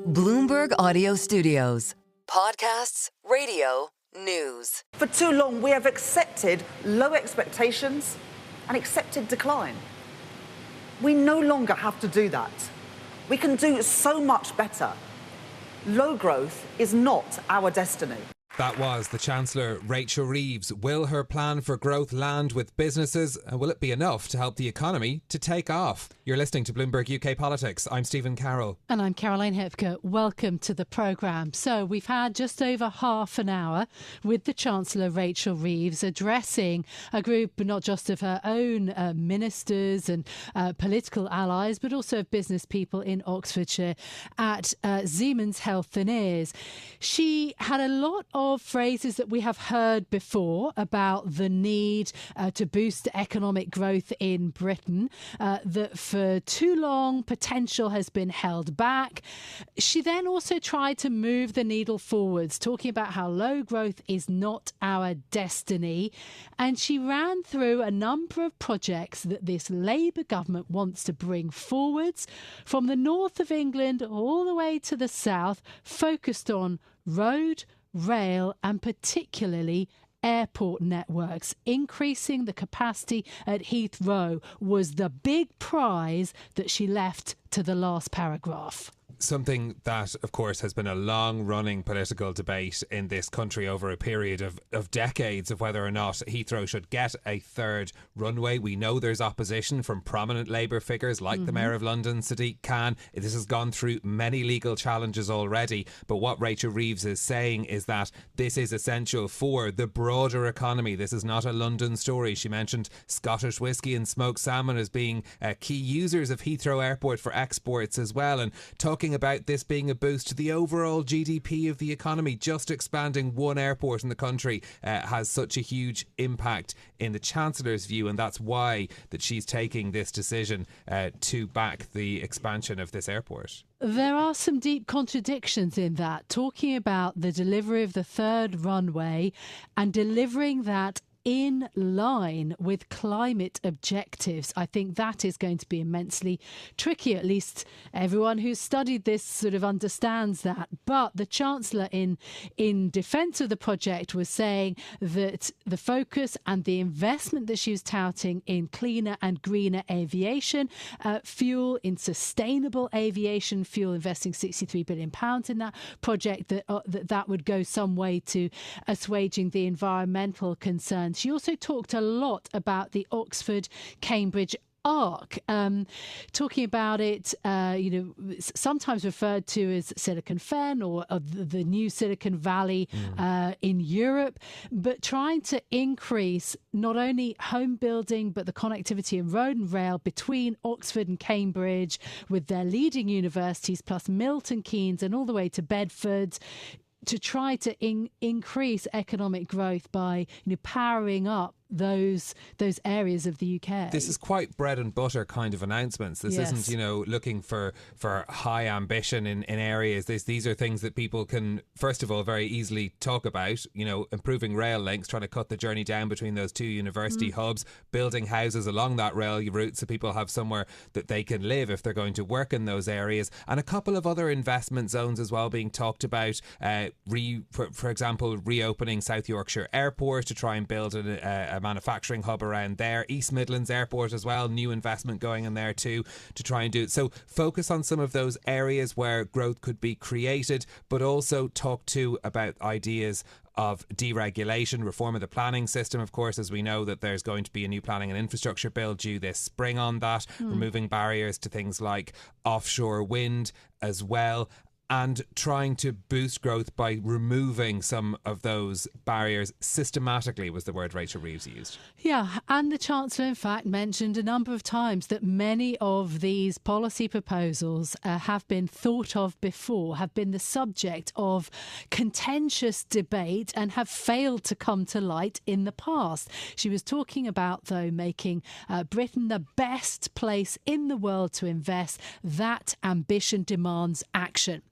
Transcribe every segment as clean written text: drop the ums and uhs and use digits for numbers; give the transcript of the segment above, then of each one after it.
Bloomberg Audio Studios. Podcasts, radio, news. For too long, we have accepted low expectations and accepted decline. We no longer have to do that. We can do so much better. Low growth is not our destiny. That was the Chancellor Rachel Reeves. Will her plan for growth land with businesses? And will it be enough to help the economy to take off? You're listening to Bloomberg UK Politics. I'm Stephen Carroll. And I'm Caroline Hepker. Welcome to the programme. So we've had just over half an hour with the Chancellor Rachel Reeves addressing a group not just of her own ministers and political allies, but also of business people in Oxfordshire at Siemens Healthineers. She had a lot of phrases that we have heard before about the need to boost economic growth in Britain, that for too long potential has been held back. She then also tried to move the needle forwards, talking about how low growth is not our destiny. And she ran through a number of projects that this Labour government wants to bring forwards from the north of England all the way to the south, focused on road, rail and particularly airport networks. Increasing the capacity at Heathrow was the big prize that she left to the last paragraph. Something that, of course, has been a long-running political debate in this country over a period of decades of whether or not Heathrow should get a third runway. We know there's opposition from prominent Labour figures like the Mayor of London, Sadiq Khan. This has gone through many legal challenges already. But what Rachel Reeves is saying is that this is essential for the broader economy. This is not a London story. She mentioned Scottish whisky and smoked salmon as being key users of Heathrow Airport for exports as well. And talking about this being a boost to the overall GDP of the economy. Just expanding one airport in the country has such a huge impact in the Chancellor's view, and that's why that she's taking this decision to back the expansion of this airport. There are some deep contradictions in that, talking about the delivery of the third runway and delivering that in line with climate objectives. I think that is going to be immensely tricky. At least everyone who's studied this sort of understands that. But the Chancellor in defence of the project was saying that the focus and the investment that she was touting in cleaner and greener aviation fuel, in sustainable aviation fuel, investing £63 billion in that project, that would go some way to assuaging the environmental concerns. She also talked a lot about the Oxford-Cambridge arc, talking about it, sometimes referred to as Silicon Fen or the new Silicon Valley in Europe, but trying to increase not only home building, but the connectivity in road and rail between Oxford and Cambridge with their leading universities, plus Milton Keynes and all the way to Bedford, to try to increase economic growth by powering up those areas of the UK. This is quite bread and butter kind of announcements. This Yes. isn't, looking for high ambition in areas. These are things that people can, first of all, very easily talk about. Improving rail links, trying to cut the journey down between those two university hubs, building houses along that rail route so people have somewhere that they can live if they're going to work in those areas. And a couple of other investment zones as well being talked about. For example, reopening South Yorkshire Airport to try and build a manufacturing hub around there. East Midlands Airport as well, new investment going in there too to try and do it. So focus on some of those areas where growth could be created, but also talk too about ideas of deregulation, reform of the planning system. Of course, as we know that there's going to be a new planning and infrastructure bill due this spring on that, removing barriers to things like offshore wind as well, and trying to boost growth by removing some of those barriers systematically was the word Rachel Reeves used. Yeah, and the Chancellor, in fact, mentioned a number of times that many of these policy proposals have been thought of before, have been the subject of contentious debate and have failed to come to light in the past. She was talking about, though, making Britain the best place in the world to invest. That ambition demands action.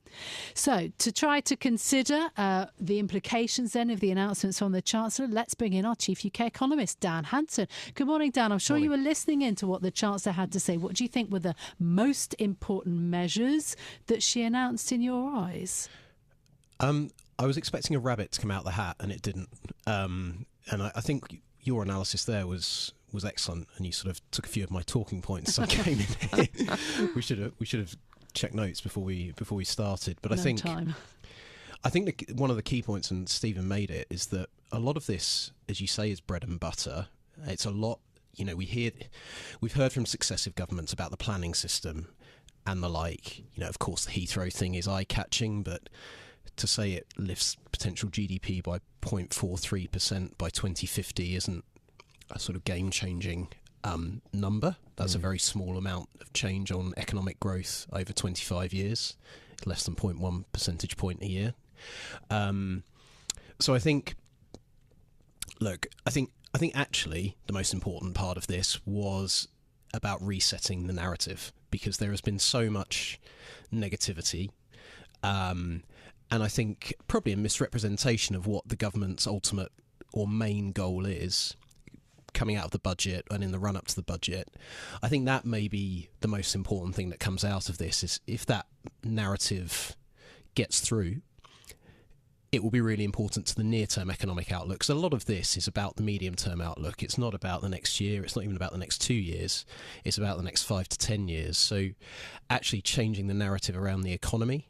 So, to try to consider the implications then of the announcements from the Chancellor, let's bring in our chief UK economist, Dan Hanson. Good morning, Dan. I'm sure you were listening in to what the Chancellor had to say. What do you think were the most important measures that she announced in your eyes? I was expecting a rabbit to come out the hat, and it didn't. And I think your analysis there was excellent, and you sort of took a few of my talking points. So I came in here. We should have checked notes before we started. But I think one of the key points, and Stephen made it, is that a lot of this, as you say, is bread and butter. It's a lot. We've heard from successive governments about the planning system and the like. Of course, the Heathrow thing is eye-catching, but to say it lifts potential GDP by 0.43% by 2050 isn't a sort of game-changing number. That's a very small amount of change on economic growth over 25 years, less than 0.1 percentage point a year. So I think actually the most important part of this was about resetting the narrative, because there has been so much negativity. And I think probably a misrepresentation of what the government's ultimate or main goal is coming out of the budget and in the run-up to the budget. I think that may be the most important thing that comes out of this, is if that narrative gets through, it will be really important to the near-term economic outlook. So a lot of this is about the medium-term outlook. It's not about the next year. It's not even about the next 2 years. It's about the next 5 to 10 years. So actually changing the narrative around the economy,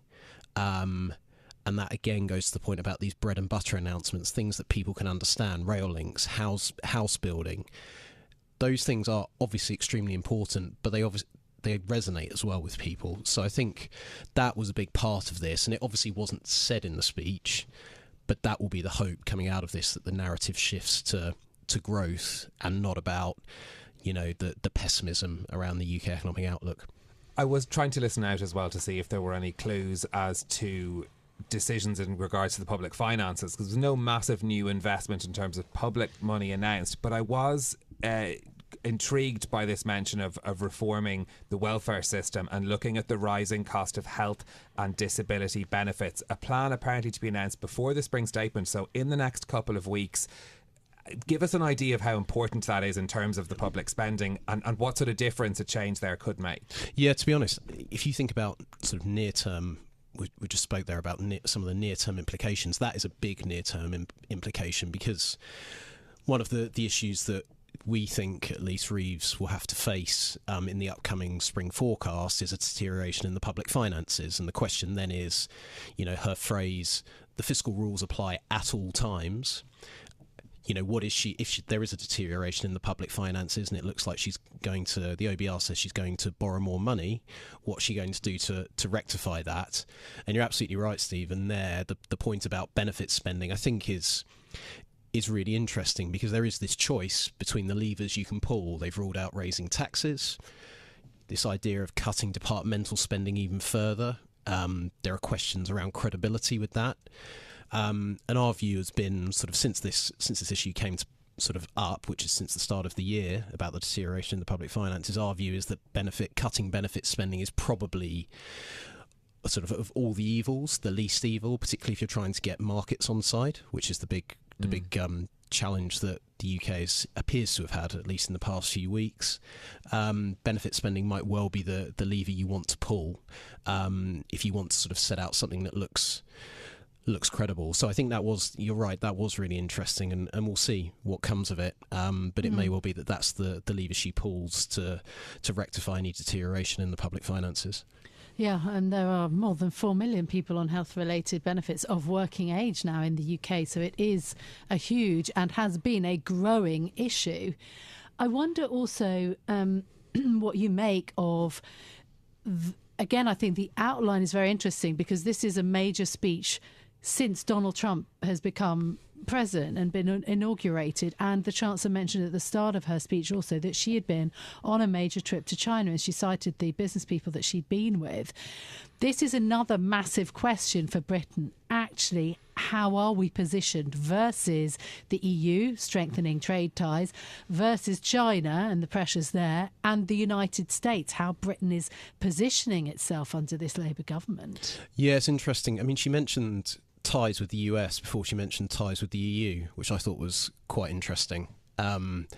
and that again goes to the point about these bread and butter announcements, things that people can understand, rail links, house building. Those things are obviously extremely important, but they resonate as well with people. So I think that was a big part of this, and it obviously wasn't said in the speech, but that will be the hope coming out of this, that the narrative shifts to growth and not about, the pessimism around the UK economic outlook. I was trying to listen out as well to see if there were any clues as to decisions in regards to the public finances, because there's no massive new investment in terms of public money announced, but I was intrigued by this mention of reforming the welfare system and looking at the rising cost of health and disability benefits, a plan apparently to be announced before the spring statement, so in the next couple of weeks. Give us an idea of how important that is in terms of the public spending, and what sort of difference a change there could make. Yeah, to be honest, if you think about sort of near-term, we just spoke there about some of the near-term implications. That is a big near-term implication, because one of the issues that we think, at least, Reeves will have to face in the upcoming spring forecast is a deterioration in the public finances. And the question then is, her phrase, the fiscal rules apply at all times. What is she, if there is a deterioration in the public finances and it looks like she's going to, the OBR says she's going to borrow more money, what's she going to do to rectify that? And you're absolutely right, Stephen, there. The point about benefit spending, I think, is really interesting, because there is this choice between the levers you can pull. They've ruled out raising taxes, this idea of cutting departmental spending even further. There are questions around credibility with that. And our view has been, sort of since this issue came to sort of up, which is since the start of the year, about the deterioration in the public finances, our view is that cutting benefit spending is probably sort of all the evils, the least evil, particularly if you're trying to get markets on side, which is the big challenge that the UK appears to have had, at least in the past few weeks. Benefit spending might well be the lever you want to pull if you want to sort of set out something that looks credible. So I think you're right, that was really interesting, and we'll see what comes of it. But it may well be that that's the lever she pulls to rectify any deterioration in the public finances. Yeah, and there are more than 4 million people on health-related benefits of working age now in the UK, so it is a huge and has been a growing issue. I wonder also what you make of, again, I think the outline is very interesting, because this is a major speech since Donald Trump has become president and been inaugurated. And the Chancellor mentioned at the start of her speech also that she had been on a major trip to China, and she cited the business people that she'd been with. This is another massive question for Britain. actually, how are we positioned versus the EU strengthening trade ties, versus China and the pressures there, and the United States, how Britain is positioning itself under this Labour government? Yeah, it's interesting. I mean, she mentioned ties with the US before she mentioned ties with the EU, which I thought was quite interesting. Sort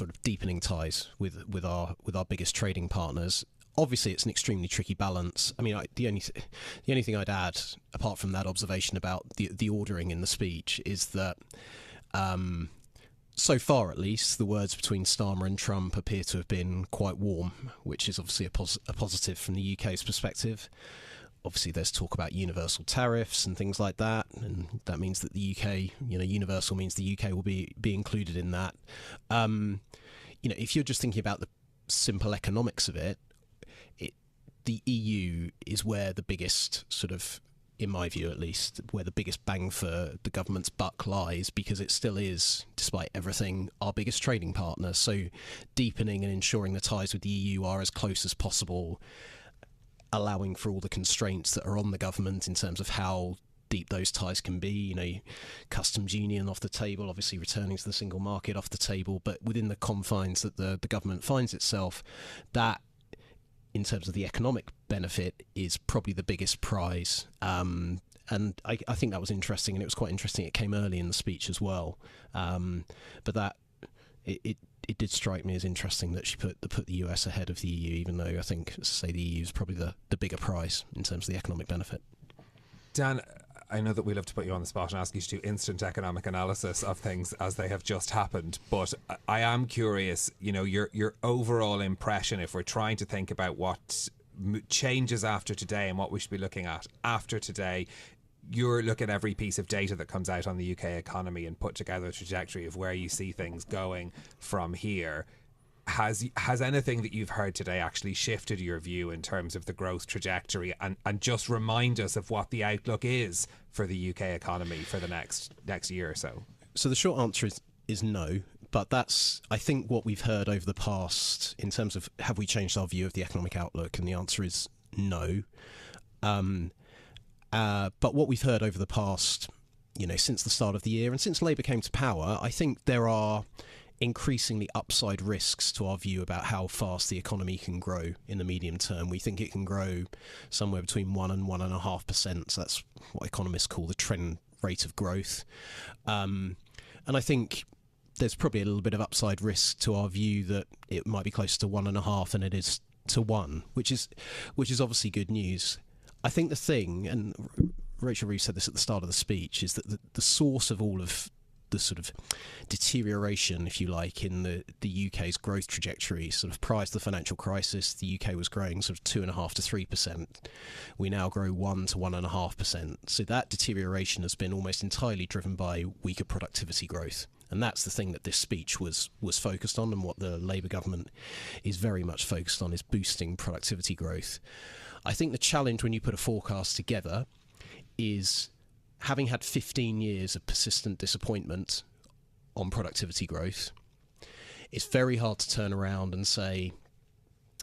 of deepening ties with our biggest trading partners. Obviously, it's an extremely tricky balance. I mean, the only thing I'd add, apart from that observation about the ordering in the speech, is that so far, at least, the words between Starmer and Trump appear to have been quite warm, which is obviously a positive from the UK's perspective. Obviously, there's talk about universal tariffs and things like that, and that means that the UK, universal means the UK will be included in that. If you're just thinking about the simple economics of it, the EU is where the biggest sort of, in my view at least, where the biggest bang for the government's buck lies, because it still is, despite everything, our biggest trading partner. So deepening and ensuring the ties with the EU are as close as possible, allowing for all the constraints that are on the government in terms of how deep those ties can be, customs union off the table, obviously returning to the single market off the table, but within the confines that the government finds itself, that in terms of the economic benefit is probably the biggest prize. And I think that was interesting, and it was quite interesting. It came early in the speech as well. But that it did strike me as interesting that she put the US ahead of the EU, even though I think, as I say, the EU is probably the bigger prize in terms of the economic benefit. Dan, I know that we love to put you on the spot and ask you to do instant economic analysis of things as they have just happened, but I am curious, your overall impression, if we're trying to think about what changes after today and what we should be looking at after today. You look at every piece of data that comes out on the UK economy and put together a trajectory of where you see things going from here. Has anything that you've heard today actually shifted your view in terms of the growth trajectory, and just remind us of what the outlook is for the UK economy for the next year or so? So the short answer is no, but that's, I think, what we've heard over the past in terms of have we changed our view of the economic outlook, and the answer is no. But what we've heard over the past, since the start of the year and since Labour came to power, I think there are increasingly upside risks to our view about how fast the economy can grow in the medium term. We think it can grow somewhere between 1 and 1.5%. So that's what economists call the trend rate of growth. And I think there's probably a little bit of upside risk to our view that it might be closer to 1.5 than it is to 1, which is obviously good news. I think the thing, and Rachel Reeves said this at the start of the speech, is that the source of all of the sort of deterioration, if you like, in the UK's growth trajectory, sort of prior to the financial crisis, the UK was growing sort of 2.5% to 3%. We now grow 1 to 1.5%. So that deterioration has been almost entirely driven by weaker productivity growth. And that's the thing that this speech was focused on, and what the Labour government is very much focused on is boosting productivity growth. I think the challenge when you put a forecast together is, having had 15 years of persistent disappointment on productivity growth, it's very hard to turn around and say,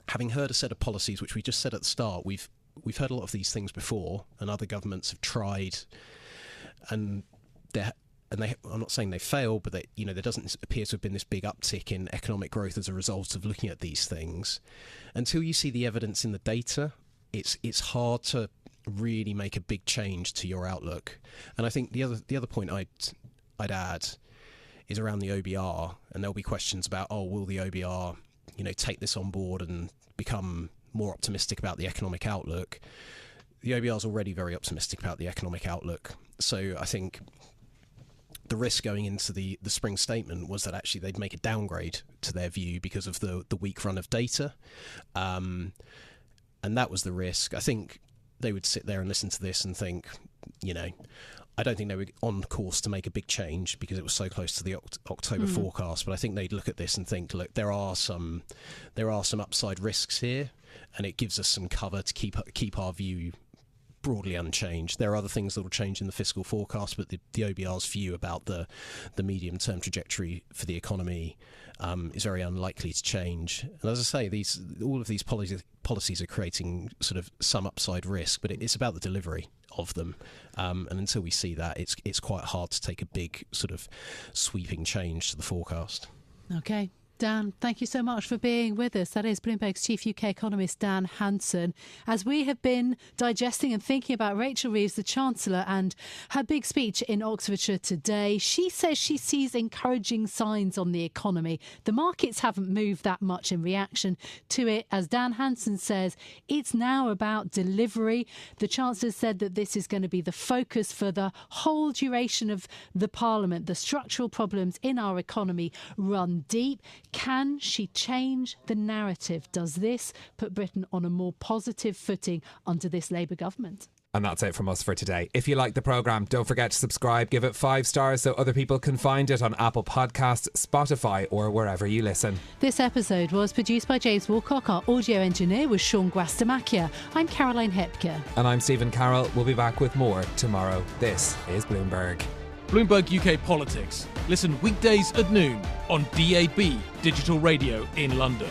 having heard a set of policies, which we just said at the start, we've heard a lot of these things before, and other governments have tried, and I'm not saying they failed, but there doesn't appear to have been this big uptick in economic growth as a result of looking at these things. Until you see the evidence in the data, it's hard to really make a big change to your outlook. And I think the other point I'd add is around the OBR, and there'll be questions about, will the OBR take this on board and become more optimistic about the economic outlook. The OBR is already very optimistic about the economic outlook, so I think the risk going into the spring statement was that actually they'd make a downgrade to their view because of the weak run of data, and that was the risk. I think they would sit there and listen to this and think, I don't think they were on course to make a big change because it was so close to the October forecast. But I think they'd look at this and think, look, there are some upside risks here, and it gives us some cover to keep our view broadly unchanged. There are other things that will change in the fiscal forecast, but the OBR's view about the medium-term trajectory for the economy is very unlikely to change. And as I say, all of these policies are creating sort of some upside risk, but it's about the delivery of them. And until we see that, it's quite hard to take a big sort of sweeping change to the forecast. Okay. Dan, thank you so much for being with us. That is Bloomberg's chief UK economist, Dan Hanson. As we have been digesting and thinking about Rachel Reeves, the Chancellor, and her big speech in Oxfordshire today, she says she sees encouraging signs on the economy. The markets haven't moved that much in reaction to it. As Dan Hanson says, it's now about delivery. The Chancellor said that this is going to be the focus for the whole duration of the Parliament. The structural problems in our economy run deep. Can she change the narrative? Does this put Britain on a more positive footing under this Labour government? And that's it from us for today. If you like the programme, don't forget to subscribe, give it 5 stars so other people can find it on Apple Podcasts, Spotify or wherever you listen. This episode was produced by James Wilcock. Our audio engineer was Sean Guastamakia. I'm Caroline Hepker. And I'm Stephen Carroll. We'll be back with more tomorrow. This is Bloomberg. Bloomberg UK Politics. Listen weekdays at noon on DAB Digital Radio in London.